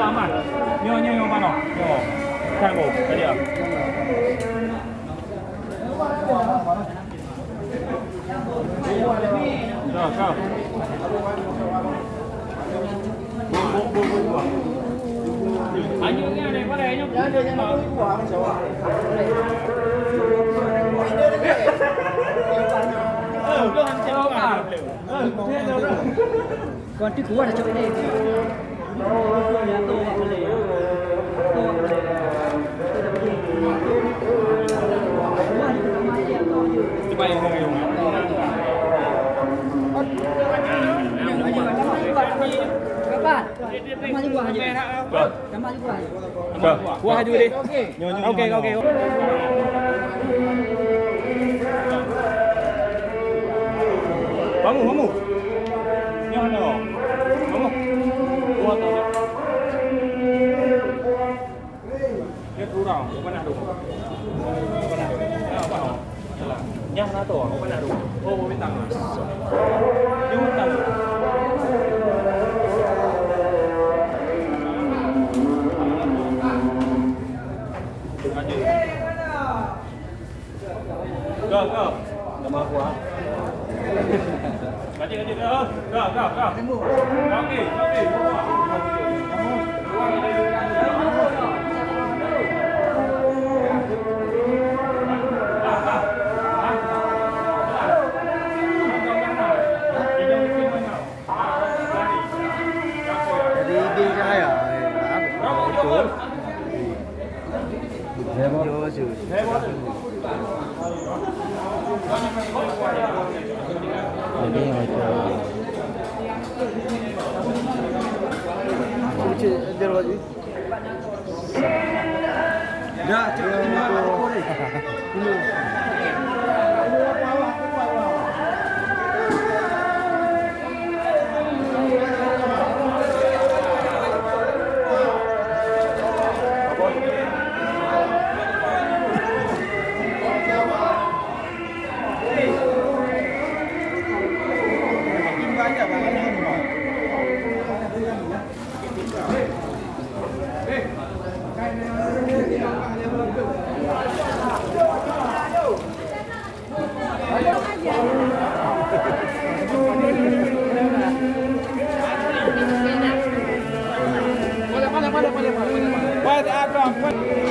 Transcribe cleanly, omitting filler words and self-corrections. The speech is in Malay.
aman. Nyo mana? Nyo. Kan bo, tadi ah. Kau. Bu. Hanya ni ada pada hanya. Ada yang nak buat macam apa? Kau hantar apa? Còn cái cú là cho cái này thì tô vào cái này Coba yang mau minum. các bạn sama juga aja sama juga Kuah juga deh. Okey. Mamu. Yang mana? Mamu. Kuah tu. Dia kurang. Apa nak tu? Apa? Yang mana tu? Apa nak tu? Oh, bintang. Dia bintang. Go. Nama aku ah. Baca. Go. Okey. Jadi đi saya betul. Jadi macam Kucing ajar lagi. Ya, cepat ini. Boleh.